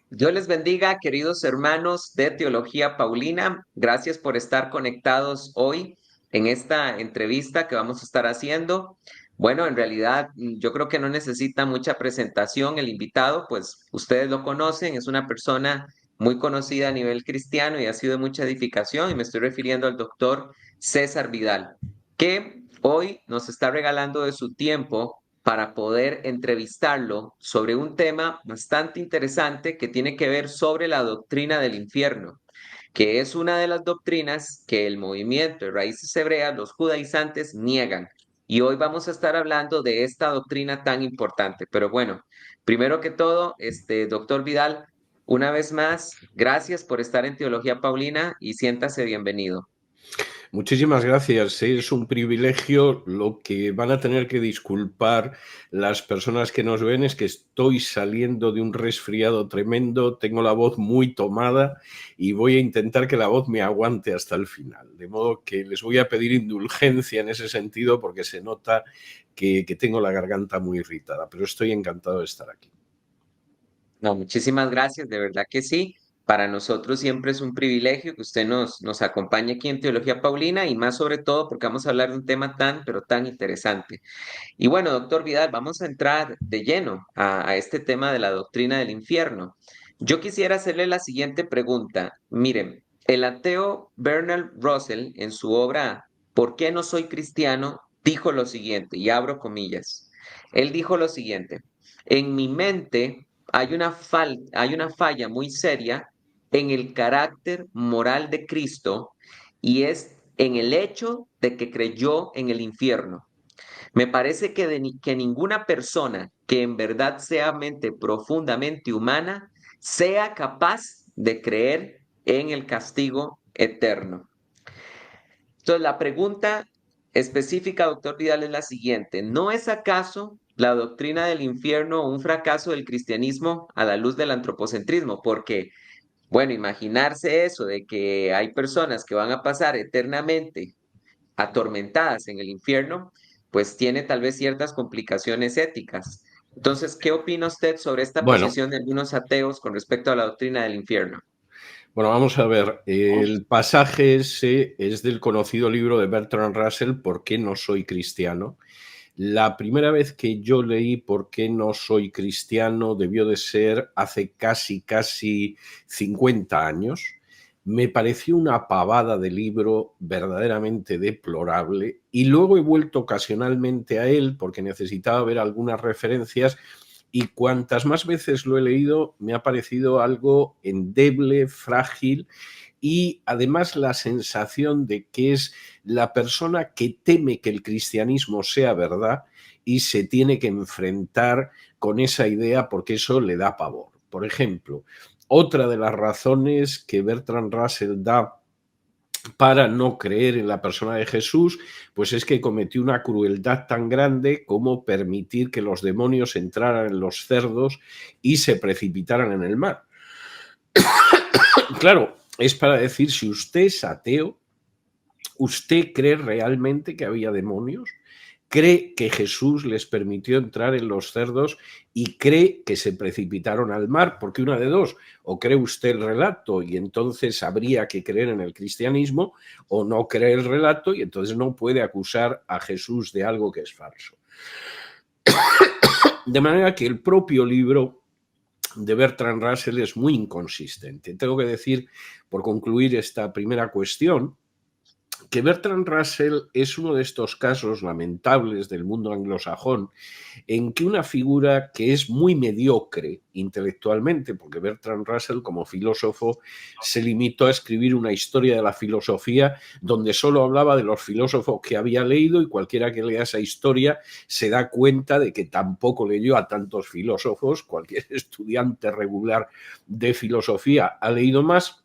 Dios les bendiga, queridos hermanos de Teología Paulina. Gracias por estar conectados hoy en esta entrevista que vamos a estar haciendo. Bueno, en realidad yo creo que no necesita mucha presentación el invitado, pues ustedes lo conocen, es una persona muy conocida a nivel cristiano y ha sido de mucha edificación y me estoy refiriendo al doctor César Vidal, que hoy nos está regalando de su tiempo para poder entrevistarlo sobre un tema bastante interesante que tiene que ver sobre la doctrina del infierno, que es una de las doctrinas que el movimiento de raíces hebreas, los judaizantes, niegan. Y hoy vamos a estar hablando de esta doctrina tan importante. Pero bueno, primero que todo, doctor Vidal, una vez más, gracias por estar en Teología Paulina y siéntase bienvenido. Muchísimas gracias. Es un privilegio. Lo que van a tener que disculpar las personas que nos ven es que estoy saliendo de un resfriado tremendo, tengo la voz muy tomada y voy a intentar que la voz me aguante hasta el final. De modo que les voy a pedir indulgencia en ese sentido porque se nota que tengo la garganta muy irritada, pero estoy encantado de estar aquí. No, muchísimas gracias, de verdad que sí. Para nosotros siempre es un privilegio que usted nos acompañe aquí en Teología Paulina y más sobre todo porque vamos a hablar de un tema tan, pero tan interesante. Y bueno, doctor Vidal, vamos a entrar de lleno a este tema de la doctrina del infierno. Yo quisiera hacerle la siguiente pregunta. Miren, el ateo Bernard Russell en su obra ¿Por qué no soy cristiano? Dijo lo siguiente, y abro comillas. Él dijo lo siguiente, en mi mente hay una falla muy seria en el carácter moral de Cristo y es en el hecho de que creyó en el infierno. Me parece que ninguna persona que en verdad sea mente profundamente humana sea capaz de creer en el castigo eterno. Entonces, la pregunta específica, doctor Vidal, es la siguiente. ¿No es acaso la doctrina del infierno un fracaso del cristianismo a la luz del antropocentrismo? Porque, bueno, imaginarse eso de que hay personas que van a pasar eternamente atormentadas en el infierno, pues tiene tal vez ciertas complicaciones éticas. Entonces, ¿qué opina usted sobre esta Bueno, posición de algunos ateos con respecto a la doctrina del infierno? Bueno, vamos a ver. El pasaje ese es del conocido libro de Bertrand Russell, ¿Por qué no soy cristiano? La primera vez que yo leí ¿Por qué no soy cristiano? Debió de ser hace casi 50 años. Me pareció una pavada de libro verdaderamente deplorable y luego he vuelto ocasionalmente a él porque necesitaba ver algunas referencias y cuantas más veces lo he leído me ha parecido algo endeble, frágil y además la sensación de que es la persona que teme que el cristianismo sea verdad y se tiene que enfrentar con esa idea porque eso le da pavor. Por ejemplo, otra de las razones que Bertrand Russell da para no creer en la persona de Jesús, pues es que cometió una crueldad tan grande como permitir que los demonios entraran en los cerdos y se precipitaran en el mar. Claro, es para decir, si usted es ateo, ¿usted cree realmente que había demonios? ¿Cree que Jesús les permitió entrar en los cerdos y cree que se precipitaron al mar? Porque una de dos, o cree usted el relato y entonces habría que creer en el cristianismo, o no cree el relato y entonces no puede acusar a Jesús de algo que es falso. De manera que el propio libro de Bertrand Russell es muy inconsistente. Tengo que decir, por concluir esta primera cuestión, que Bertrand Russell es uno de estos casos lamentables del mundo anglosajón en que una figura que es muy mediocre intelectualmente, porque Bertrand Russell como filósofo se limitó a escribir una historia de la filosofía donde solo hablaba de los filósofos que había leído y cualquiera que lea esa historia se da cuenta de que tampoco leyó a tantos filósofos, cualquier estudiante regular de filosofía ha leído más.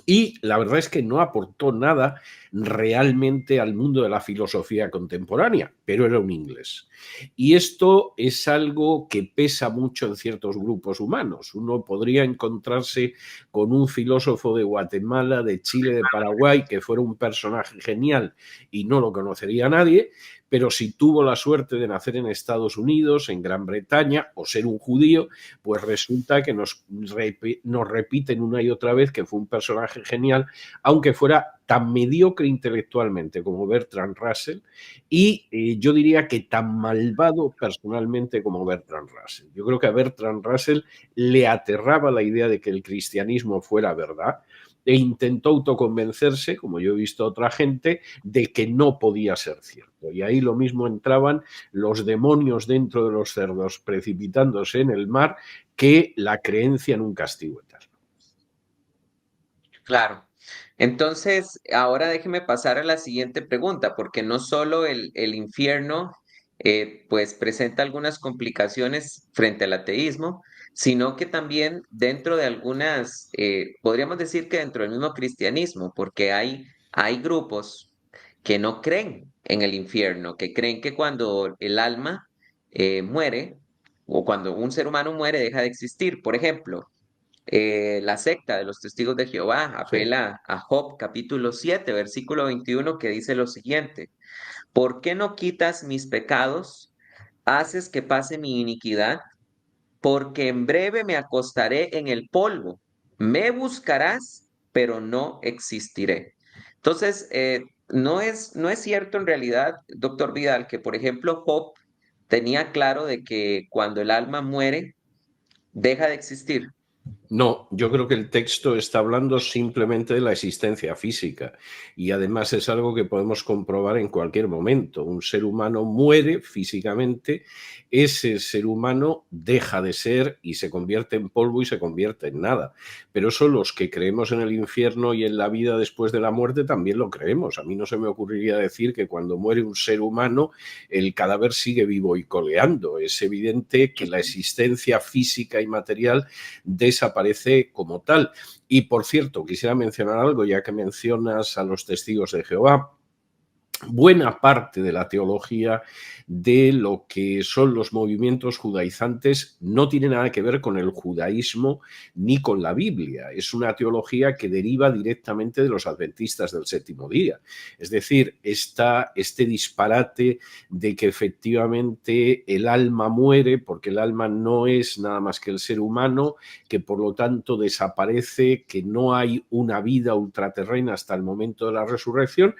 Y la verdad es que no aportó nada realmente al mundo de la filosofía contemporánea, pero era un inglés. Y esto es algo que pesa mucho en ciertos grupos humanos. Uno podría encontrarse con un filósofo de Guatemala, de Chile, de Paraguay, que fuera un personaje genial y no lo conocería nadie, pero si tuvo la suerte de nacer en Estados Unidos, en Gran Bretaña, o ser un judío, pues resulta que nos repiten una y otra vez que fue un personaje genial, aunque fuera tan mediocre intelectualmente como Bertrand Russell y yo diría que tan malvado personalmente como Bertrand Russell. Yo creo que a Bertrand Russell le aterraba la idea de que el cristianismo fuera verdad e intentó autoconvencerse, como yo he visto a otra gente, de que no podía ser cierto. Y ahí lo mismo entraban los demonios dentro de los cerdos precipitándose en el mar que la creencia en un castigo eterno. Claro. Entonces, ahora déjeme pasar a la siguiente pregunta, porque no solo el infierno pues presenta algunas complicaciones frente al ateísmo, sino que también dentro de algunas, podríamos decir que dentro del mismo cristianismo, porque hay grupos que no creen en el infierno, que creen que cuando el alma muere o cuando un ser humano muere deja de existir. Por ejemplo, la secta de los testigos de Jehová Sí. apela a Job capítulo 7 versículo 21 que dice lo siguiente: ¿Por qué no quitas mis pecados? ¿Haces que pase mi iniquidad? Porque en breve me acostaré en el polvo. Me buscarás, pero no existiré. Entonces, no es cierto en realidad, doctor Vidal, que por ejemplo Job tenía claro de que cuando el alma muere, deja de existir. No, yo creo que el texto está hablando simplemente de la existencia física y además es algo que podemos comprobar en cualquier momento. Un ser humano muere físicamente, ese ser humano deja de ser y se convierte en polvo y se convierte en nada. Pero eso los que creemos en el infierno y en la vida después de la muerte también lo creemos. A mí no se me ocurriría decir que cuando muere un ser humano el cadáver sigue vivo y coleando. Es evidente que la existencia física y material desaparece como tal. Y por cierto, quisiera mencionar algo, ya que mencionas a los testigos de Jehová. Buena parte de la teología de lo que son los movimientos judaizantes no tiene nada que ver con el judaísmo ni con la Biblia. Es una teología que deriva directamente de los adventistas del séptimo día. Es decir, este disparate de que efectivamente el alma muere porque el alma no es nada más que el ser humano, que por lo tanto desaparece, que no hay una vida ultraterrena hasta el momento de la resurrección.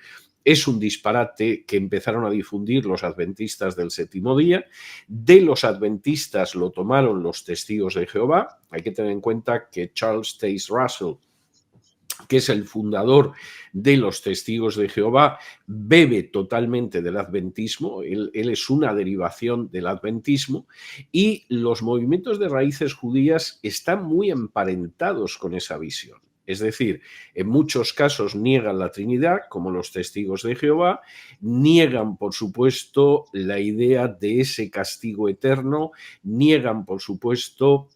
Es un disparate que empezaron a difundir los adventistas del séptimo día. De los adventistas lo tomaron los testigos de Jehová. Hay que tener en cuenta que Charles Taze Russell, que es el fundador de los testigos de Jehová, bebe totalmente del adventismo, él es una derivación del adventismo, y los movimientos de raíces judías están muy emparentados con esa visión. Es decir, en muchos casos niegan la Trinidad, como los testigos de Jehová, niegan, por supuesto, la idea de ese castigo eterno, niegan, por supuesto,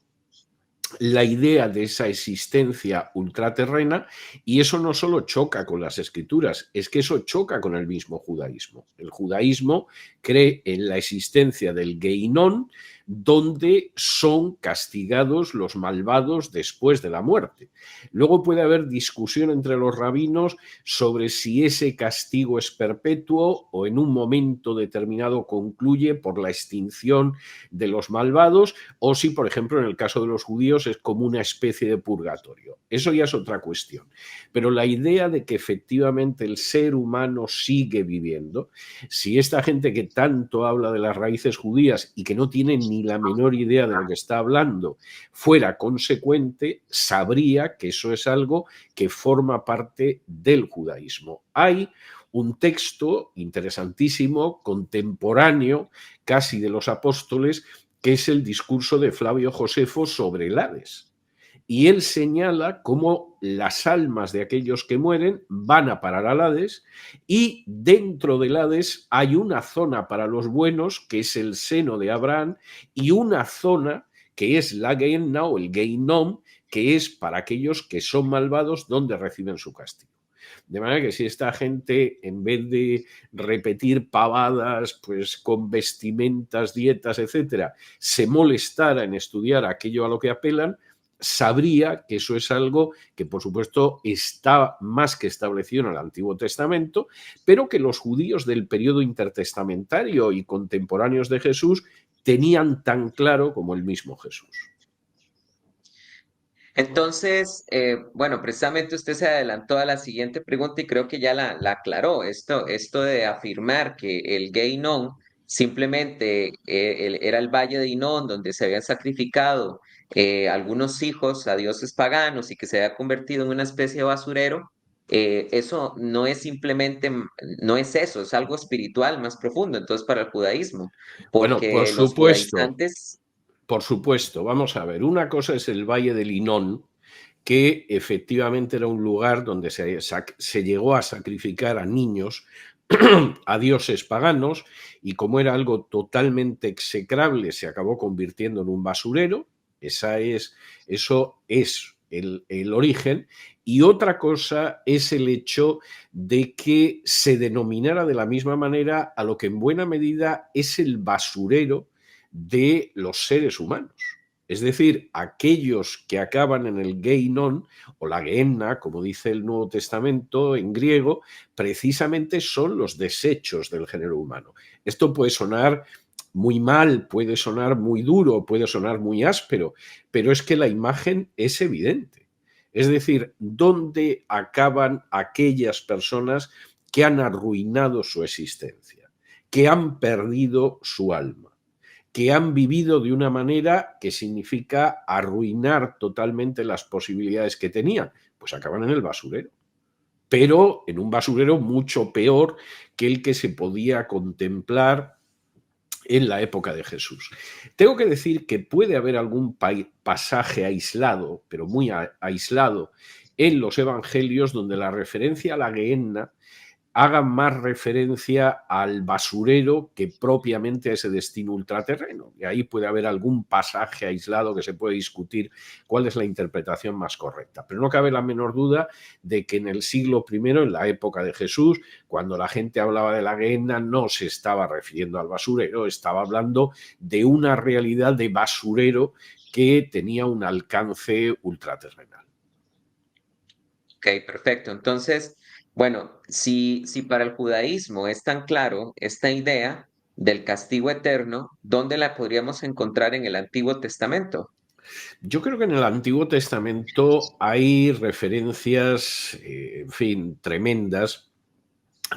la idea de esa existencia ultraterrena, y eso no solo choca con las escrituras, es que eso choca con el mismo judaísmo. El judaísmo cree en la existencia del Geinón, donde son castigados los malvados después de la muerte. Luego puede haber discusión entre los rabinos sobre si ese castigo es perpetuo o en un momento determinado concluye por la extinción de los malvados, o si, por ejemplo, en el caso de los judíos es como una especie de purgatorio. Eso ya es otra cuestión. Pero la idea de que efectivamente el ser humano sigue viviendo, si esta gente que tanto habla de las raíces judías y que no tiene ni la menor idea de lo que está hablando fuera consecuente, sabría que eso es algo que forma parte del judaísmo. Hay un texto interesantísimo, contemporáneo, casi de los apóstoles, que es el discurso de Flavio Josefo sobre el Hades. Y él señala cómo las almas de aquellos que mueren van a parar al Hades y dentro del Hades hay una zona para los buenos, que es el seno de Abraham, y una zona que es la Gehenna o el Geinom, que es para aquellos que son malvados donde reciben su castigo. De manera que si esta gente, en vez de repetir pavadas, pues con vestimentas, dietas, etcétera, se molestara en estudiar aquello a lo que apelan, sabría que eso es algo que, por supuesto, está más que establecido en el Antiguo Testamento, pero que los judíos del periodo intertestamentario y contemporáneos de Jesús tenían tan claro como el mismo Jesús. Entonces, bueno, precisamente usted se adelantó a la siguiente pregunta y creo que ya la aclaró. Esto de afirmar que el Geinon simplemente era el valle de Hinón donde se habían sacrificado algunos hijos a dioses paganos y que se había convertido en una especie de basurero, eso no es simplemente, no es eso, es algo espiritual más profundo, entonces para el judaísmo, Bueno, porque los judaizantes, por supuesto, vamos a ver, una cosa es el Valle del Hinón, que efectivamente era un lugar donde se llegó a sacrificar a niños, a dioses paganos, y como era algo totalmente execrable, se acabó convirtiendo en un basurero. Eso es el origen. Y otra cosa es el hecho de que se denominara de la misma manera a lo que en buena medida es el basurero de los seres humanos. Es decir, aquellos que acaban en el Geinon o la Gehenna, como dice el Nuevo Testamento en griego, precisamente son los desechos del género humano. Esto puede sonar muy mal, puede sonar muy duro, puede sonar muy áspero, pero es que la imagen es evidente. Es decir, ¿dónde acaban aquellas personas que han arruinado su existencia, que han perdido su alma, que han vivido de una manera que significa arruinar totalmente las posibilidades que tenían? Pues acaban en el basurero, pero en un basurero mucho peor que el que se podía contemplar en la época de Jesús. Tengo que decir que puede haber algún pasaje aislado, pero muy aislado, en los evangelios donde la referencia a la Gehenna hagan más referencia al basurero que propiamente a ese destino ultraterreno. Y ahí puede haber algún pasaje aislado que se puede discutir cuál es la interpretación más correcta. Pero no cabe la menor duda de que en el siglo I, en la época de Jesús, cuando la gente hablaba de la Gehenna, no se estaba refiriendo al basurero, estaba hablando de una realidad de basurero que tenía un alcance ultraterrenal. ok, perfecto. Entonces, bueno, si para el judaísmo es tan claro esta idea del castigo eterno, ¿dónde la podríamos encontrar en el Antiguo Testamento? Yo creo que en el Antiguo Testamento hay referencias, en fin, tremendas,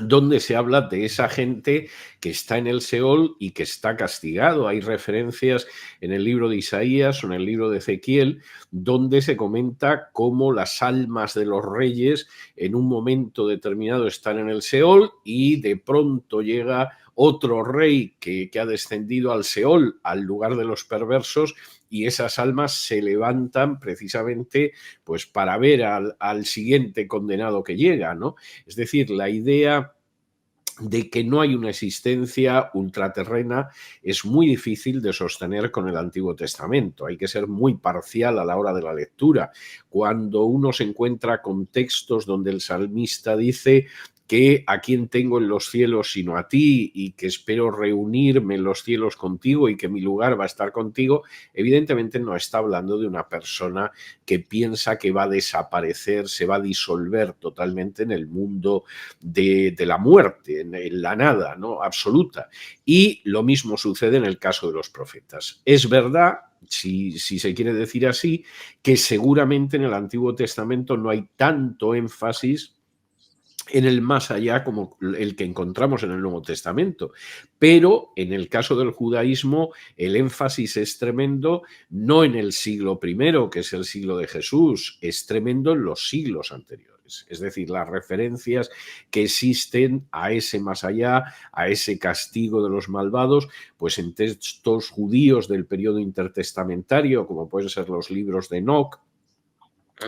donde se habla de esa gente que está en el Seol y que está castigado. Hay referencias en el libro de Isaías o en el libro de Ezequiel, donde se comenta cómo las almas de los reyes en un momento determinado están en el Seol y de pronto llega otro rey que ha descendido al Seol, al lugar de los perversos, y esas almas se levantan precisamente pues para ver al siguiente condenado que llega, ¿no? Es decir, la idea de que no hay una existencia ultraterrena es muy difícil de sostener con el Antiguo Testamento. Hay que ser muy parcial a la hora de la lectura. Cuando uno se encuentra con textos donde el salmista dice que a quién tengo en los cielos sino a ti y que espero reunirme en los cielos contigo y que mi lugar va a estar contigo, evidentemente no está hablando de una persona que piensa que va a desaparecer, se va a disolver totalmente en el mundo de la muerte, en la nada, ¿no? Absoluta. Y lo mismo sucede en el caso de los profetas. Es verdad, si se quiere decir así, que seguramente en el Antiguo Testamento no hay tanto énfasis en el más allá como el que encontramos en el Nuevo Testamento. Pero en el caso del judaísmo, el énfasis es tremendo, no en el siglo I, que es el siglo de Jesús, es tremendo en los siglos anteriores. Es decir, las referencias que existen a ese más allá, a ese castigo de los malvados, pues en textos judíos del periodo intertestamentario, como pueden ser los libros de Enoch,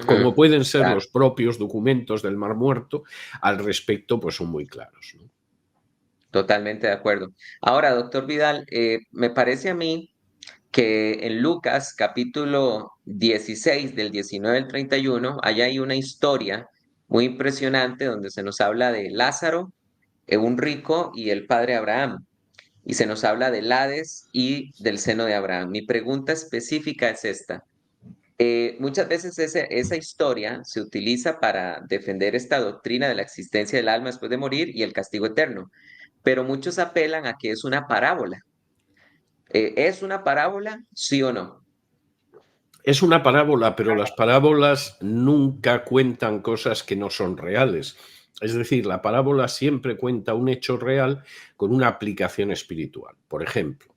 como Ujú, pueden ser claro, los propios documentos del Mar Muerto, al respecto, pues son muy claros, ¿no? totalmente de acuerdo. Ahora, doctor Vidal, me parece a mí que en Lucas capítulo 16 del 19 al 31, allá hay una historia muy impresionante donde se nos habla de Lázaro, un rico y el padre Abraham. Y se nos habla del Hades y del seno de Abraham. Mi pregunta específica es esta. Muchas veces esa historia se utiliza para defender esta doctrina de la existencia del alma después de morir y el castigo eterno, pero muchos apelan a que es una parábola. ¿Es una parábola, sí o no? Es una parábola, pero las parábolas nunca cuentan cosas que no son reales. Es decir, la parábola siempre cuenta un hecho real con una aplicación espiritual. Por ejemplo,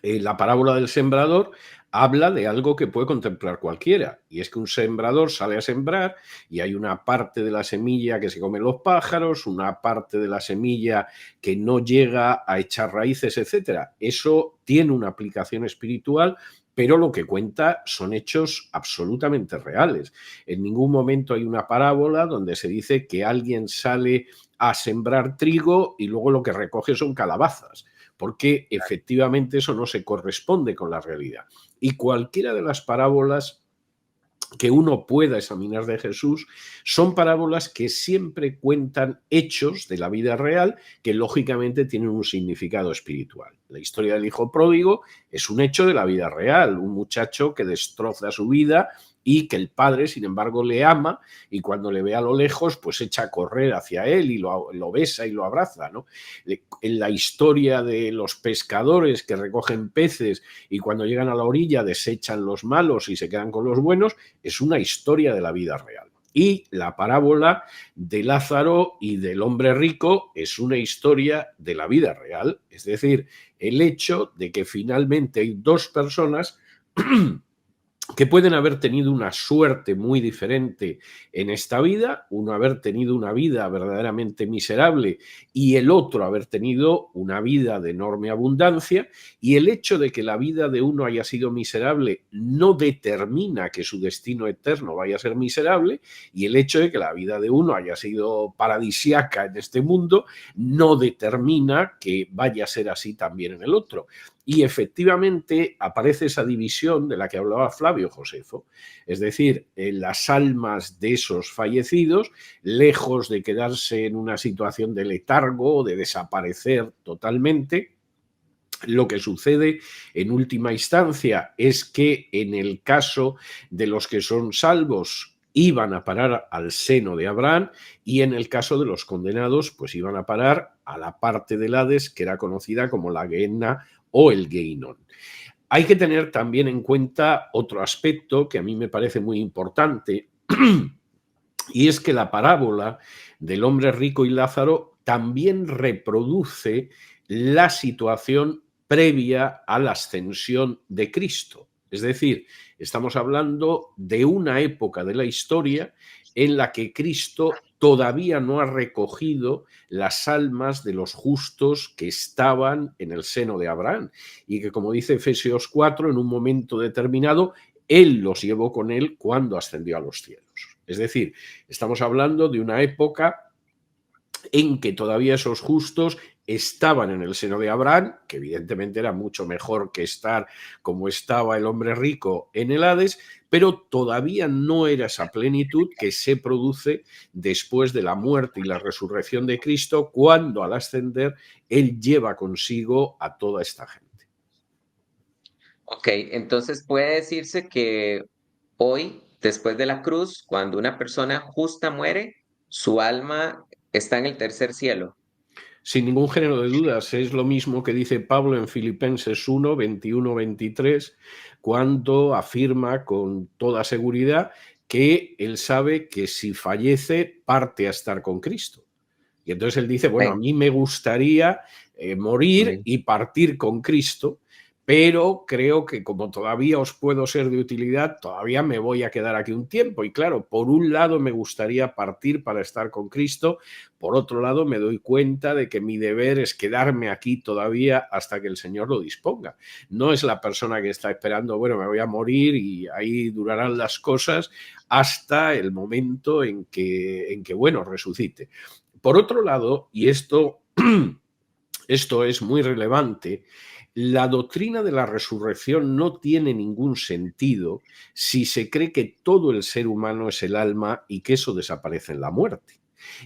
la parábola del sembrador habla de algo que puede contemplar cualquiera, y es que un sembrador sale a sembrar y hay una parte de la semilla que se comen los pájaros, una parte de la semilla que no llega a echar raíces, etcétera. Eso tiene una aplicación espiritual, pero lo que cuenta son hechos absolutamente reales. En ningún momento hay una parábola donde se dice que alguien sale a sembrar trigo y luego lo que recoge son calabazas, porque efectivamente eso no se corresponde con la realidad. Y cualquiera de las parábolas que uno pueda examinar de Jesús son parábolas que siempre cuentan hechos de la vida real que lógicamente tienen un significado espiritual. La historia del hijo pródigo es un hecho de la vida real, un muchacho que destroza su vida y que el padre, sin embargo, le ama y cuando le ve a lo lejos, pues echa a correr hacia él y lo besa y lo abraza, ¿no? En la historia de los pescadores que recogen peces y cuando llegan a la orilla desechan los malos y se quedan con los buenos, es una historia de la vida real. Y la parábola de Lázaro y del hombre rico es una historia de la vida real. Es decir, el hecho de que finalmente hay dos personas que pueden haber tenido una suerte muy diferente en esta vida, uno haber tenido una vida verdaderamente miserable y el otro haber tenido una vida de enorme abundancia, y el hecho de que la vida de uno haya sido miserable no determina que su destino eterno vaya a ser miserable, y el hecho de que la vida de uno haya sido paradisiaca en este mundo no determina que vaya a ser así también en el otro. Y efectivamente aparece esa división de la que hablaba Flavio Josefo, es decir, las almas de esos fallecidos, lejos de quedarse en una situación de letargo o de desaparecer totalmente, lo que sucede en última instancia es que en el caso de los que son salvos iban a parar al seno de Abraham, y en el caso de los condenados pues iban a parar a la parte del Hades que era conocida como la Gehenna o el Geinón. Hay que tener también en cuenta otro aspecto que a mí me parece muy importante, y es que la parábola del hombre rico y Lázaro también reproduce la situación previa a la ascensión de Cristo. Es decir, estamos hablando de una época de la historia en la que Cristo todavía no ha recogido las almas de los justos que estaban en el seno de Abraham y que, como dice Efesios 4, en un momento determinado, Él los llevó con Él cuando ascendió a los cielos. Es decir, estamos hablando de una época en que todavía esos justos estaban en el seno de Abraham, que evidentemente era mucho mejor que estar como estaba el hombre rico en el Hades, pero todavía no era esa plenitud que se produce después de la muerte y la resurrección de Cristo, cuando al ascender Él lleva consigo a toda esta gente. Ok, entonces puede decirse que hoy, después de la cruz, cuando una persona justa muere, su alma está en el tercer cielo. Sin ningún género de dudas, es lo mismo que dice Pablo en Filipenses 1, 21, 23, cuando afirma con toda seguridad que él sabe que si fallece, parte a estar con Cristo. Y entonces él dice, bueno, a Amén, mí me gustaría morir amén. y partir con Cristo, pero creo que como todavía os puedo ser de utilidad, todavía me voy a quedar aquí un tiempo. Y claro, por un lado me gustaría partir para estar con Cristo, por otro lado me doy cuenta de que mi deber es quedarme aquí todavía hasta que el Señor lo disponga. No es la persona que está esperando, bueno, me voy a morir y ahí durarán las cosas hasta el momento en que bueno, resucite. Por otro lado, y esto es muy relevante, la doctrina de la resurrección no tiene ningún sentido si se cree que todo el ser humano es el alma y que eso desaparece en la muerte.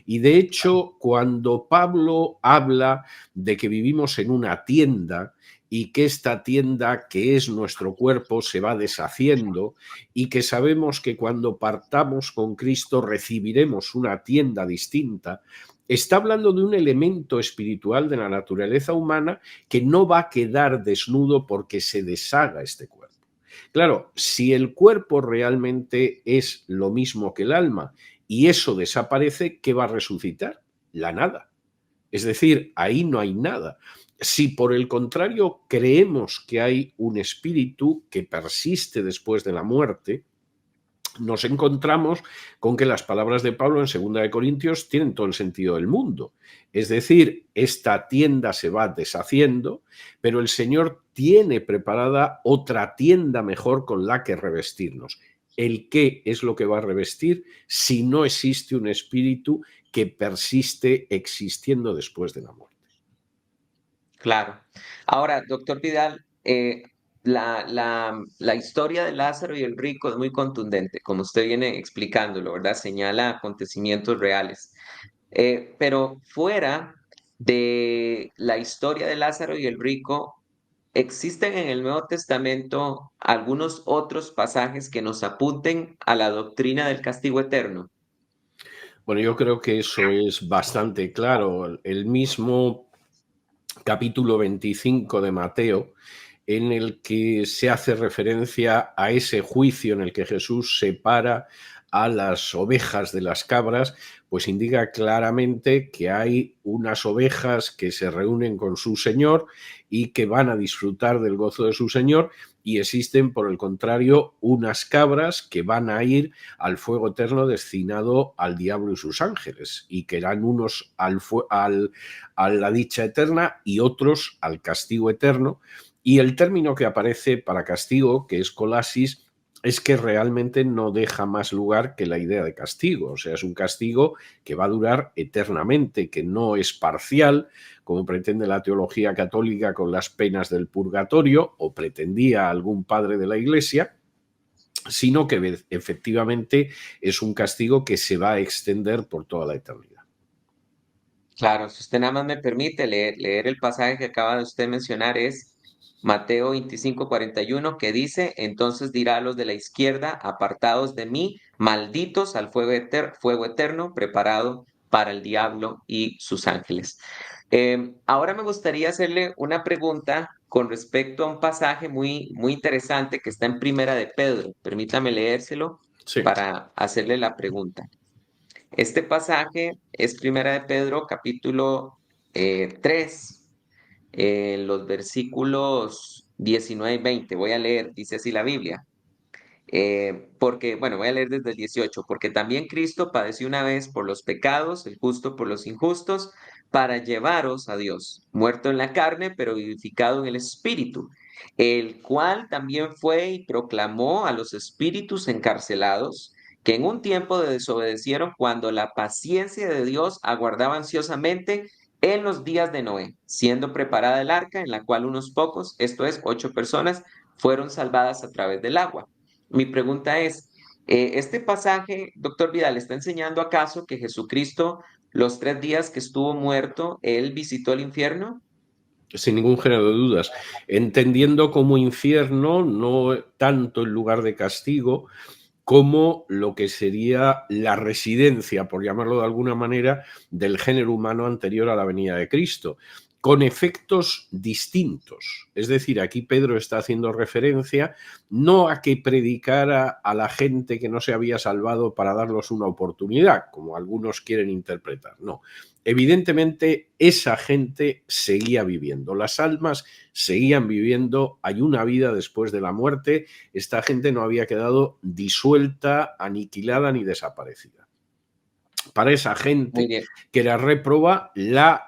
Y de hecho, cuando Pablo habla de que vivimos en una tienda y que esta tienda que es nuestro cuerpo se va deshaciendo y que sabemos que cuando partamos con Cristo recibiremos una tienda distinta, está hablando de un elemento espiritual de la naturaleza humana que no va a quedar desnudo porque se deshaga este cuerpo. Claro, si el cuerpo realmente es lo mismo que el alma y eso desaparece, ¿qué va a resucitar? La nada. Es decir, ahí no hay nada. Si por el contrario creemos que hay un espíritu que persiste después de la muerte, nos encontramos con que las palabras de Pablo en 2 Corintios tienen todo el sentido del mundo. Es decir, esta tienda se va deshaciendo, pero el Señor tiene preparada otra tienda mejor con la que revestirnos. ¿El qué es lo que va a revestir si no existe un espíritu que persiste existiendo después de la muerte? Claro. Ahora, doctor Vidal, la historia de Lázaro y el rico es muy contundente, como usted viene explicándolo, ¿verdad? Señala acontecimientos reales. Pero fuera de la historia de Lázaro y el rico, ¿existen en el Nuevo Testamento algunos otros pasajes que nos apunten a la doctrina del castigo eterno? Bueno, yo creo que eso es bastante claro. El mismo capítulo 25 de Mateo, en el que se hace referencia a ese juicio en el que Jesús separa a las ovejas de las cabras, pues indica claramente que hay unas ovejas que se reúnen con su Señor y que van a disfrutar del gozo de su Señor, y existen, por el contrario, unas cabras que van a ir al fuego eterno destinado al diablo y sus ángeles, y que eran unos a la dicha eterna y otros al castigo eterno. Y el término que aparece para castigo, que es colasis, es que realmente no deja más lugar que la idea de castigo. O sea, es un castigo que va a durar eternamente, que no es parcial, como pretende la teología católica con las penas del purgatorio, o pretendía algún padre de la Iglesia, sino que efectivamente es un castigo que se va a extender por toda la eternidad. Claro, si usted nada más me permite leer el pasaje que acaba de usted mencionar, es Mateo 25:41, que dice: entonces dirá a los de la izquierda, apartados de mí, malditos al fuego eterno preparado para el diablo y sus ángeles. Ahora me gustaría hacerle una pregunta con respecto a un pasaje muy, muy interesante que está en Primera de Pedro. Permítame leérselo Sí. para hacerle la pregunta. Este pasaje es Primera de Pedro, capítulo 3, los versículos 19 y 20. Voy a leer, dice así la Biblia. Voy a leer desde el 18, porque también Cristo padeció una vez por los pecados, el justo por los injustos, para llevaros a Dios, muerto en la carne, pero vivificado en el Espíritu, el cual también fue y proclamó a los espíritus encarcelados, que en un tiempo desobedecieron cuando la paciencia de Dios aguardaba ansiosamente en los días de Noé, siendo preparada el arca en la cual unos pocos, esto es, 8 personas, fueron salvadas a través del agua. Mi pregunta es, ¿este pasaje, doctor Vidal, está enseñando acaso que Jesucristo, los 3 días que estuvo muerto, él visitó el infierno? Sin ningún género de dudas, entendiendo como infierno no tanto el lugar de castigo como lo que sería la residencia, por llamarlo de alguna manera, del género humano anterior a la venida de Cristo, con efectos distintos. Es decir, aquí Pedro está haciendo referencia no a que predicara a la gente que no se había salvado para darlos una oportunidad, como algunos quieren interpretar, no. Evidentemente, esa gente seguía viviendo, las almas seguían viviendo, hay una vida después de la muerte, esta gente no había quedado disuelta, aniquilada ni desaparecida. Para esa Muy gente bien. que era réproba, la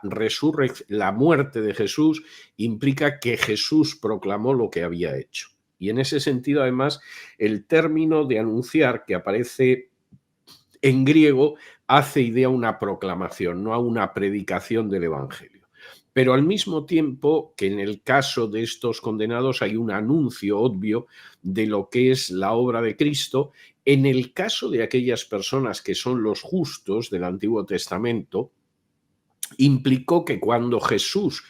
muerte de Jesús implica que Jesús proclamó lo que había hecho. Y en ese sentido, además, el término de anunciar que aparece en griego hace idea a una proclamación, no a una predicación del Evangelio. Pero al mismo tiempo que en el caso de estos condenados hay un anuncio obvio de lo que es la obra de Cristo, en el caso de aquellas personas que son los justos del Antiguo Testamento, implicó que cuando Jesús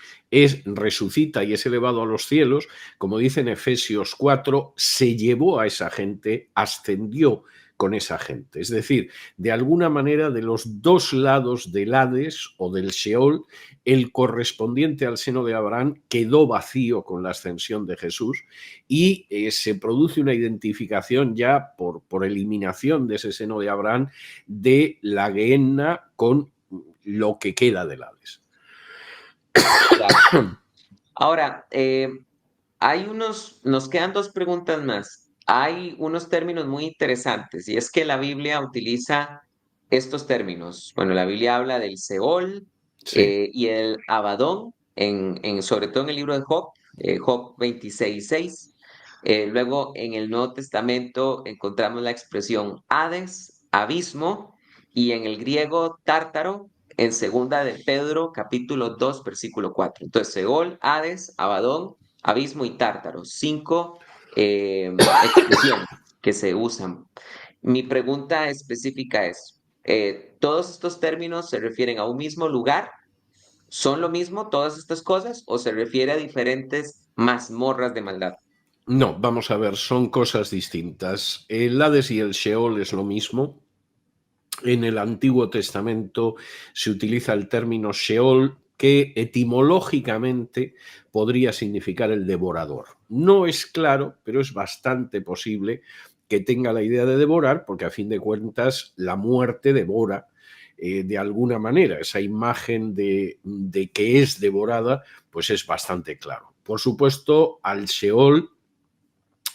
resucita y es elevado a los cielos, como dice en Efesios 4, se llevó a esa gente, ascendió con esa gente. Es decir, de alguna manera de los dos lados del Hades o del Sheol, el correspondiente al seno de Abraham quedó vacío con la ascensión de Jesús y se produce una identificación ya por eliminación de ese seno de Abraham de la Gehenna con lo que queda del Hades. Claro. Ahora, nos quedan dos preguntas más. Hay unos términos muy interesantes y es que la Biblia utiliza estos términos. Bueno, la Biblia habla del Seol Sí. y el Abadón, sobre todo en el libro de Job, Job 26:6. Luego en el Nuevo Testamento encontramos la expresión Hades, abismo, y en el griego tártaro, en segunda de Pedro, capítulo 2 versículo 4. Entonces, Seol, Hades, Abadón, abismo y tártaro. 5 expresiones que se usan. Mi pregunta específica es, ¿todos estos términos se refieren a un mismo lugar? ¿Son lo mismo todas estas cosas o se refiere a diferentes mazmorras de maldad? No, vamos a ver, son cosas distintas. El Hades y el Sheol es lo mismo. En el Antiguo Testamento se utiliza el término Sheol, que etimológicamente podría significar el devorador. No es claro, pero es bastante posible que tenga la idea de devorar, porque a fin de cuentas la muerte devora de alguna manera. Esa imagen de que es devorada, pues es bastante claro. Por supuesto, al Sheol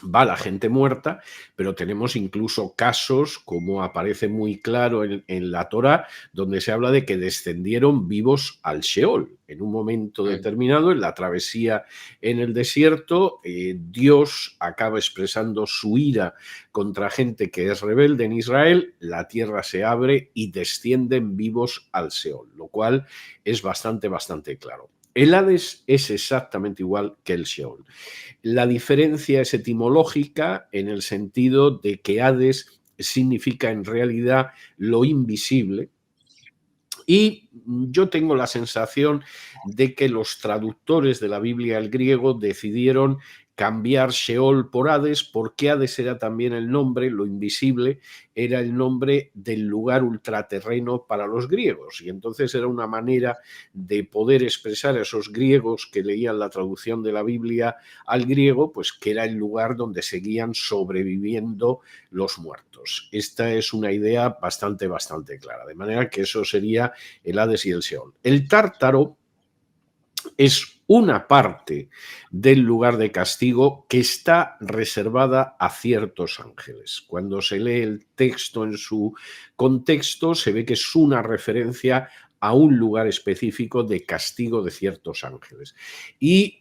va la gente muerta, pero tenemos incluso casos, como aparece muy claro en la Torá, donde se habla de que descendieron vivos al Sheol. En un momento Mm. determinado, en la travesía en el desierto, Dios acaba expresando su ira contra gente que es rebelde en Israel, la tierra se abre y descienden vivos al Sheol, lo cual es bastante claro. El Hades es exactamente igual que el Sheol. La diferencia es etimológica en el sentido de que Hades significa en realidad lo invisible, y yo tengo la sensación de que los traductores de la Biblia al griego decidieron cambiar Sheol por Hades, porque Hades era también el nombre, lo invisible, era el nombre del lugar ultraterreno para los griegos. Y entonces era una manera de poder expresar a esos griegos que leían la traducción de la Biblia al griego, pues que era el lugar donde seguían sobreviviendo los muertos. Esta es una idea bastante clara. De manera que eso sería el Hades y el Sheol. El Tártaro es una parte del lugar de castigo que está reservada a ciertos ángeles. Cuando se lee el texto en su contexto, se ve que es una referencia a un lugar específico de castigo de ciertos ángeles. Y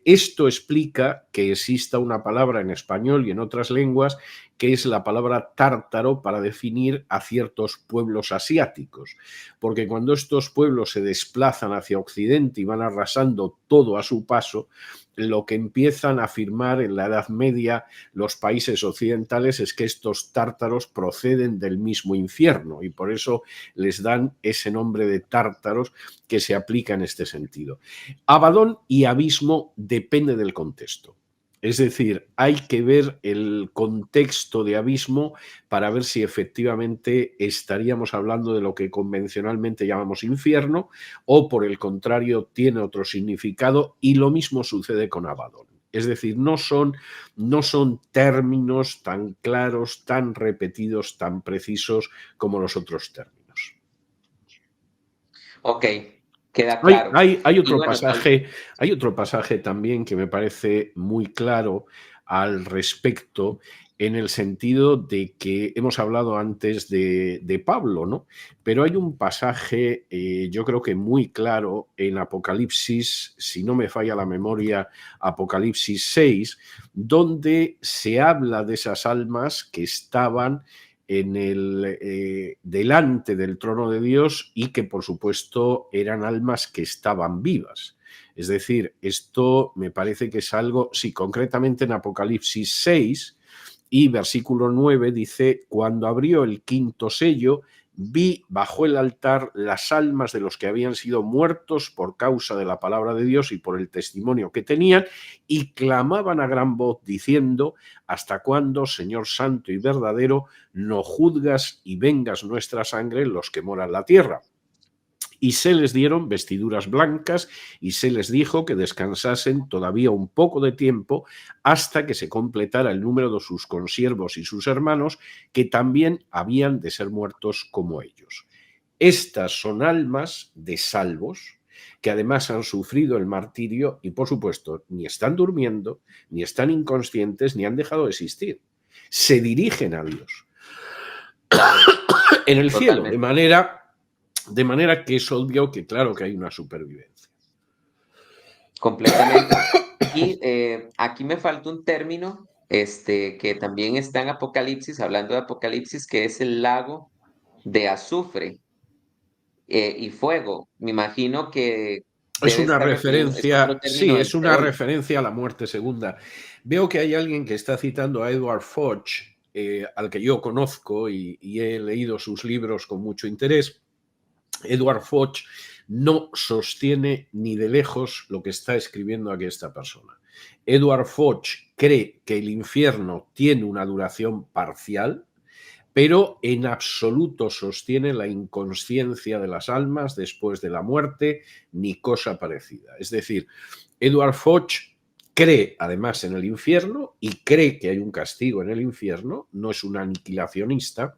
esto explica que exista una palabra en español y en otras lenguas que es la palabra tártaro para definir a ciertos pueblos asiáticos, porque cuando estos pueblos se desplazan hacia Occidente y van arrasando todo a su paso, lo que empiezan a afirmar en la Edad Media los países occidentales es que estos tártaros proceden del mismo infierno y por eso les dan ese nombre de tártaros que se aplica en este sentido. Abadón y abismo depende del contexto. Es decir, hay que ver el contexto de abismo para ver si efectivamente estaríamos hablando de lo que convencionalmente llamamos infierno o por el contrario tiene otro significado, y lo mismo sucede con Abadón. Es decir, no son términos tan claros, tan repetidos, tan precisos como los otros términos. Ok, queda Hay, claro. hay, hay, Y otro bueno, pasaje, hay otro pasaje también que me parece muy claro al respecto, en el sentido de que hemos hablado antes de Pablo, ¿no? Pero hay un pasaje, yo creo que muy claro en Apocalipsis, si no me falla la memoria, Apocalipsis 6, donde se habla de esas almas que estaban delante del trono de Dios y que por supuesto eran almas que estaban vivas. Es decir, esto me parece que es algo, sí, concretamente en Apocalipsis 6 y versículo 9 dice, cuando abrió el quinto sello, vi bajo el altar las almas de los que habían sido muertos por causa de la palabra de Dios y por el testimonio que tenían, y clamaban a gran voz diciendo: ¿hasta cuándo, Señor santo y verdadero, no juzgas y vengas nuestra sangre en los que moran la tierra? Y se les dieron vestiduras blancas y se les dijo que descansasen todavía un poco de tiempo hasta que se completara el número de sus consiervos y sus hermanos, que también habían de ser muertos como ellos. Estas son almas de salvos que además han sufrido el martirio y, por supuesto, ni están durmiendo, ni están inconscientes, ni han dejado de existir. Se dirigen a Dios en el cielo, Totalmente. de manera que es obvio que, claro, que hay una supervivencia. Completamente. Y aquí me falta un término que también está en Apocalipsis, hablando de Apocalipsis, que es el lago de azufre y fuego. Me imagino que Es debe una estar refiriendo, es otro referencia, término sí, del es una Seol. referencia a la muerte segunda. Veo que hay alguien que está citando a Edward Foch, al que yo conozco y he leído sus libros con mucho interés. Edward Foch no sostiene ni de lejos lo que está escribiendo aquí esta persona. Edward Foch cree que el infierno tiene una duración parcial, pero en absoluto sostiene la inconsciencia de las almas después de la muerte, ni cosa parecida. Es decir, Edward Foch cree además en el infierno y cree que hay un castigo en el infierno, no es un aniquilacionista,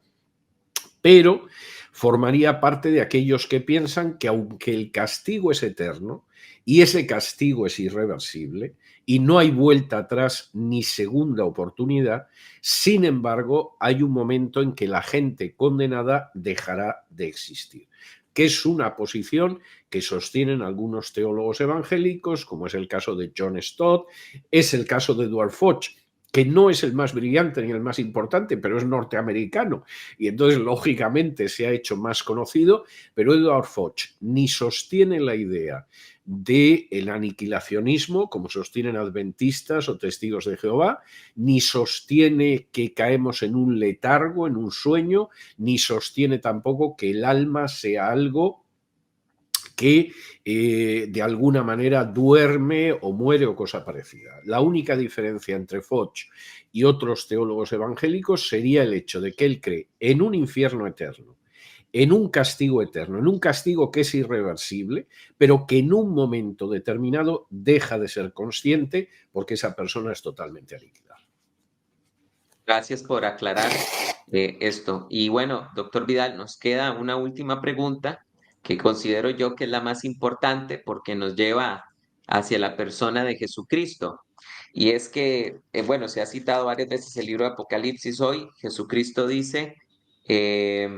pero formaría parte de aquellos que piensan que aunque el castigo es eterno y ese castigo es irreversible y no hay vuelta atrás ni segunda oportunidad, sin embargo, hay un momento en que la gente condenada dejará de existir, que es una posición que sostienen algunos teólogos evangélicos, como es el caso de John Stott, es el caso de Edward Foch, que no es el más brillante ni el más importante, pero es norteamericano y entonces lógicamente se ha hecho más conocido, pero Edward Foch ni sostiene la idea del aniquilacionismo, como sostienen adventistas o testigos de Jehová, ni sostiene que caemos en un letargo, en un sueño, ni sostiene tampoco que el alma sea algo que de alguna manera duerme o muere o cosa parecida. La única diferencia entre Foch y otros teólogos evangélicos sería el hecho de que él cree en un infierno eterno, en un castigo eterno, en un castigo que es irreversible, pero que en un momento determinado deja de ser consciente porque esa persona es totalmente aniquilada. Gracias por aclarar esto. Y bueno, doctor Vidal, nos queda una última pregunta que considero yo que es la más importante porque nos lleva hacia la persona de Jesucristo. Y es que, bueno, se ha citado varias veces el libro de Apocalipsis hoy. Jesucristo dice eh,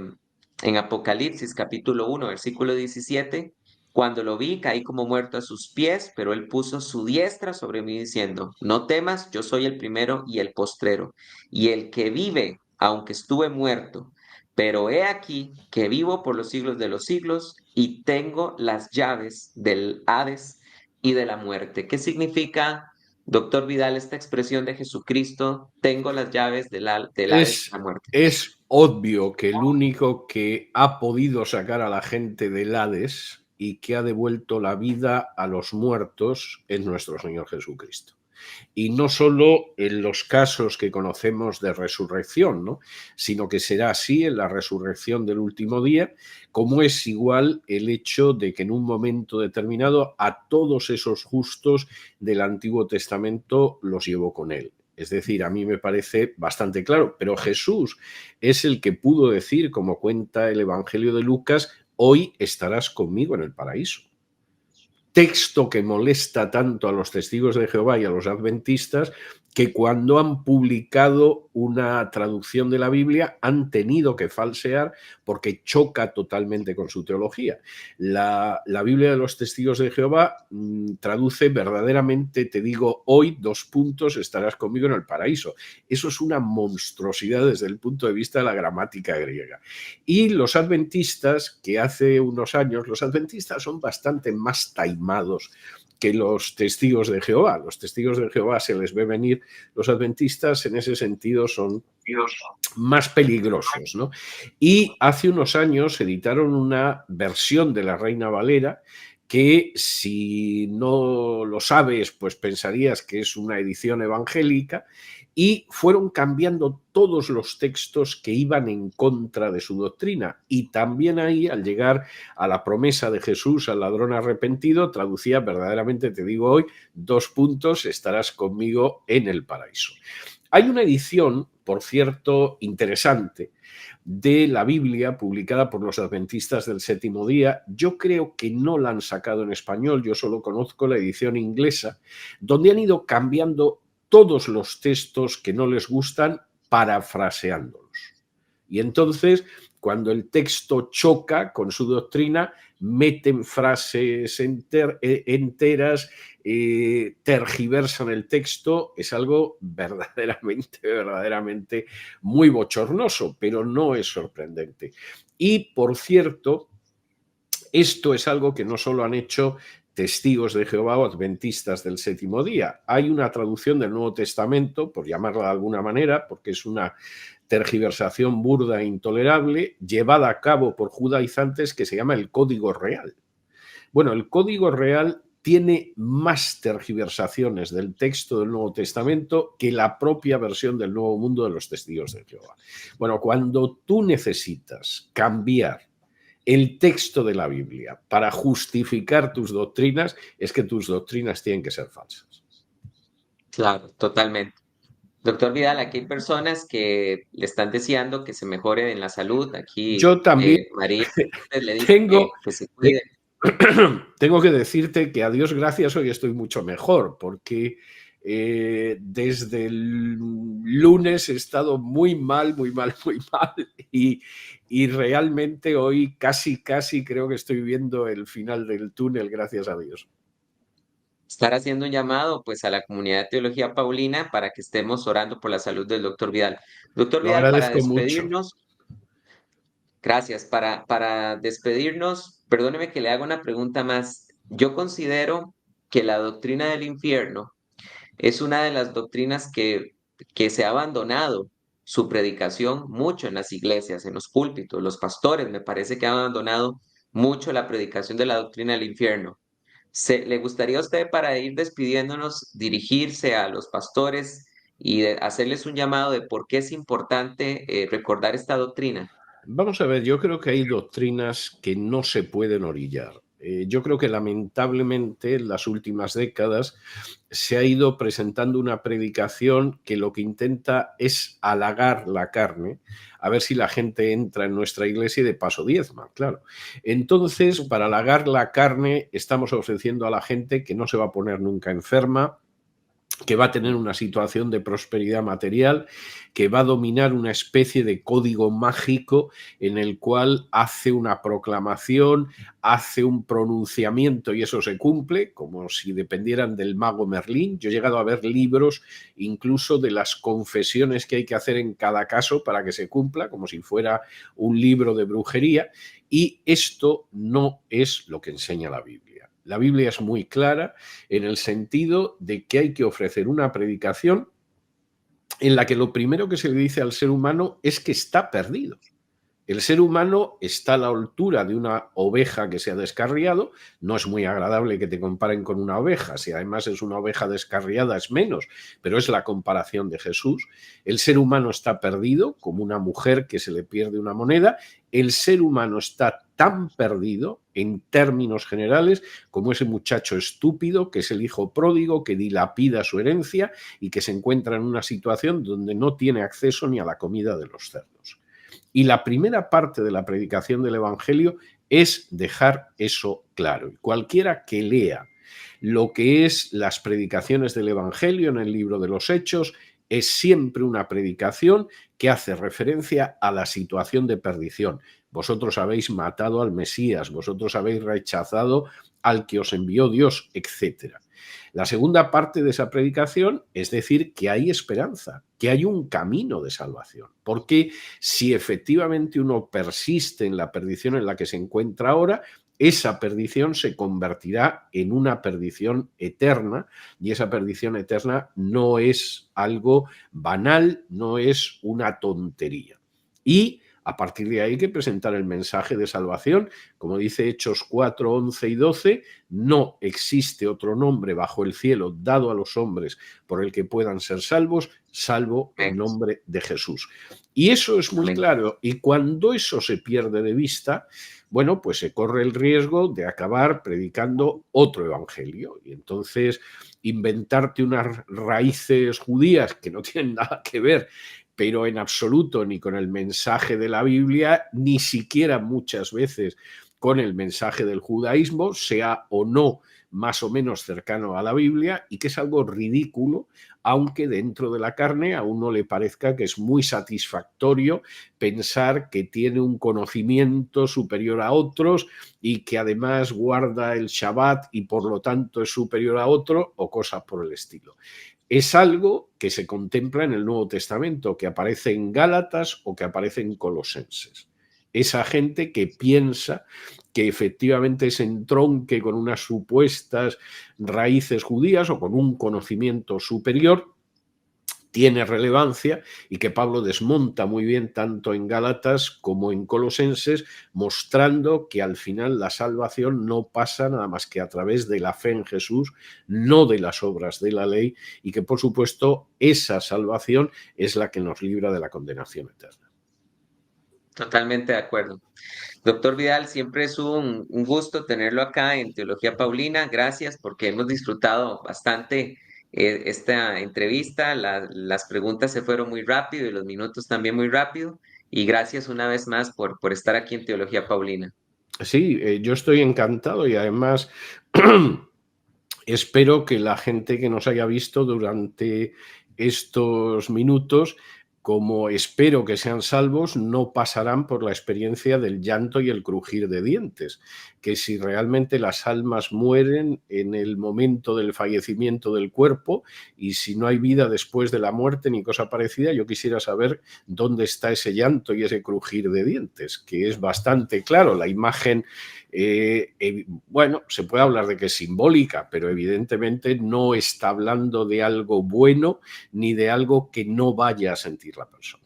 en Apocalipsis capítulo 1 versículo 17: cuando lo vi, caí como muerto a sus pies, pero él puso su diestra sobre mí diciendo: no temas, yo soy el primero y el postrero y el que vive, aunque estuve muerto. Pero he aquí que vivo por los siglos de los siglos y tengo las llaves del Hades y de la muerte. ¿Qué significa, doctor Vidal, esta expresión de Jesucristo? Tengo las llaves del Hades y de la muerte. Es obvio que el único que ha podido sacar a la gente del Hades y que ha devuelto la vida a los muertos es nuestro Señor Jesucristo. Y no solo en los casos que conocemos de resurrección, ¿no? Sino que será así en la resurrección del último día, como es igual el hecho de que en un momento determinado a todos esos justos del Antiguo Testamento los llevó con él. Es decir, a mí me parece bastante claro, pero Jesús es el que pudo decir, como cuenta el Evangelio de Lucas: hoy estarás conmigo en el paraíso. Texto que molesta tanto a los testigos de Jehová y a los adventistas, que cuando han publicado una traducción de la Biblia han tenido que falsear porque choca totalmente con su teología. La Biblia de los testigos de Jehová traduce verdaderamente: te digo hoy, estarás conmigo en el paraíso. Eso es una monstruosidad desde el punto de vista de la gramática griega. Y los adventistas, que hace unos años, los adventistas son bastante más taimados que los testigos de Jehová. Los testigos de Jehová se les ve venir, los adventistas en ese sentido son más peligrosos, ¿no? Y hace unos años editaron una versión de la Reina Valera que, si no lo sabes, pues pensarías que es una edición evangélica, y fueron cambiando todos los textos que iban en contra de su doctrina. Y también ahí, al llegar a la promesa de Jesús al ladrón arrepentido, traducía verdaderamente, te digo hoy, 2 puntos, estarás conmigo en el paraíso. Hay una edición, por cierto, interesante, de la Biblia publicada por los adventistas del séptimo día. Yo creo que no la han sacado en español, yo solo conozco la edición inglesa, donde han ido cambiando todos los textos que no les gustan, parafraseándolos. Y entonces, cuando el texto choca con su doctrina, meten frases enteras, tergiversan el texto. Es algo verdaderamente muy bochornoso, pero no es sorprendente. Y, por cierto, esto es algo que no solo han hecho testigos de Jehová o adventistas del séptimo día. Hay una traducción del Nuevo Testamento, por llamarla de alguna manera, porque es una tergiversación burda e intolerable, llevada a cabo por judaizantes, que se llama el Código Real. Bueno, el Código Real tiene más tergiversaciones del texto del Nuevo Testamento que la propia versión del Nuevo Mundo de los Testigos de Jehová. Bueno, cuando tú necesitas cambiar el texto de la Biblia para justificar tus doctrinas, es que tus doctrinas tienen que ser falsas. Claro, totalmente. Doctor Vidal, aquí hay personas que le están deseando que se mejore en la salud. Aquí Yo también María le dice tengo, que se cuide. tengo que decirte que, a Dios gracias, hoy estoy mucho mejor, porque desde el lunes he estado muy mal, y realmente hoy casi creo que estoy viendo el final del túnel, gracias a Dios. Estar haciendo un llamado pues a la comunidad de Teología Paulina para que estemos orando por la salud del doctor Vidal. Doctor Lo Vidal, para agradezco mucho. despedirnos, gracias, para despedirnos, perdóneme que le haga una pregunta más. Yo considero que la doctrina del infierno es una de las doctrinas que se ha abandonado su predicación mucho en las iglesias, en los púlpitos. Los pastores me parece que han abandonado mucho la predicación de la doctrina del infierno. ¿Le gustaría a usted, para ir despidiéndonos, dirigirse a los pastores y hacerles un llamado de por qué es importante recordar esta doctrina? Vamos a ver, yo creo que hay doctrinas que no se pueden orillar. Yo creo que, lamentablemente, en las últimas décadas se ha ido presentando una predicación que lo que intenta es halagar la carne, a ver si la gente entra en nuestra iglesia y de paso diezma, claro. Entonces, para halagar la carne, estamos ofreciendo a la gente que no se va a poner nunca enferma, que va a tener una situación de prosperidad material, que va a dominar una especie de código mágico en el cual hace una proclamación, hace un pronunciamiento y eso se cumple, como si dependieran del mago Merlín. Yo he llegado a ver libros incluso de las confesiones que hay que hacer en cada caso para que se cumpla, como si fuera un libro de brujería, y esto no es lo que enseña la Biblia. La Biblia es muy clara en el sentido de que hay que ofrecer una predicación en la que lo primero que se le dice al ser humano es que está perdido. El ser humano está a la altura de una oveja que se ha descarriado. No es muy agradable que te comparen con una oveja. Si además es una oveja descarriada es menos, pero es la comparación de Jesús. El ser humano está perdido como una mujer que se le pierde una moneda. El ser humano está tan perdido en términos generales como ese muchacho estúpido que es el hijo pródigo, que dilapida su herencia y que se encuentra en una situación donde no tiene acceso ni a la comida de los cerdos. Y la primera parte de la predicación del Evangelio es dejar eso claro. Y cualquiera que lea lo que es las predicaciones del Evangelio en el libro de los Hechos, es siempre una predicación que hace referencia a la situación de perdición. Vosotros habéis matado al Mesías, vosotros habéis rechazado al que os envió Dios, etc. La segunda parte de esa predicación es decir que hay esperanza, que hay un camino de salvación, porque si efectivamente uno persiste en la perdición en la que se encuentra ahora, esa perdición se convertirá en una perdición eterna, y esa perdición eterna no es algo banal, no es una tontería. Y a partir de ahí hay que presentar el mensaje de salvación. Como dice Hechos 4, 11 y 12, no existe otro nombre bajo el cielo dado a los hombres por el que puedan ser salvos, salvo el Amén. nombre de Jesús. Y eso es muy Amén. claro. Y cuando eso se pierde de vista, bueno, pues se corre el riesgo de acabar predicando otro evangelio. Y entonces inventarte unas raíces judías que no tienen nada que ver, pero en absoluto ni con el mensaje de la Biblia, ni siquiera muchas veces con el mensaje del judaísmo, sea o no más o menos cercano a la Biblia, y que es algo ridículo, aunque dentro de la carne a uno le parezca que es muy satisfactorio pensar que tiene un conocimiento superior a otros y que además guarda el Shabbat y por lo tanto es superior a otro, o cosas por el estilo. Es algo que se contempla en el Nuevo Testamento, que aparece en Gálatas o que aparece en Colosenses. Esa gente que piensa que efectivamente se entronque con unas supuestas raíces judías o con un conocimiento superior tiene relevancia, y que Pablo desmonta muy bien tanto en Gálatas como en Colosenses, mostrando que al final la salvación no pasa nada más que a través de la fe en Jesús, no de las obras de la ley, y que por supuesto esa salvación es la que nos libra de la condenación eterna. Totalmente de acuerdo. Doctor Vidal, siempre es un gusto tenerlo acá en Teología Paulina. Gracias porque hemos disfrutado bastante esta entrevista. Las preguntas se fueron muy rápido y los minutos también muy rápido. Y gracias una vez más por estar aquí en Teología Paulina. Sí, yo estoy encantado, y además espero que la gente que nos haya visto durante estos minutos, como espero que sean salvos, no pasarán por la experiencia del llanto y el crujir de dientes, que si realmente las almas mueren en el momento del fallecimiento del cuerpo, y si no hay vida después de la muerte ni cosa parecida, yo quisiera saber dónde está ese llanto y ese crujir de dientes, que es bastante claro. La imagen, bueno, se puede hablar de que es simbólica, pero evidentemente no está hablando de algo bueno ni de algo que no vaya a sentir la persona.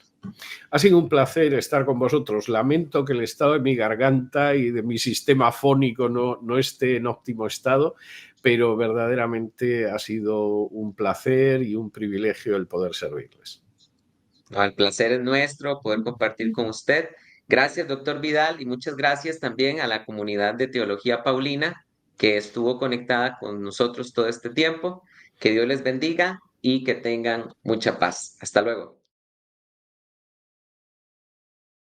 Ha sido un placer estar con vosotros. Lamento que el estado de mi garganta y de mi sistema fónico no esté en óptimo estado, pero verdaderamente ha sido un placer y un privilegio el poder servirles. No, el placer es nuestro poder compartir con usted. Gracias, doctor Vidal, y muchas gracias también a la comunidad de Teología Paulina que estuvo conectada con nosotros todo este tiempo. Que Dios les bendiga y que tengan mucha paz. Hasta luego.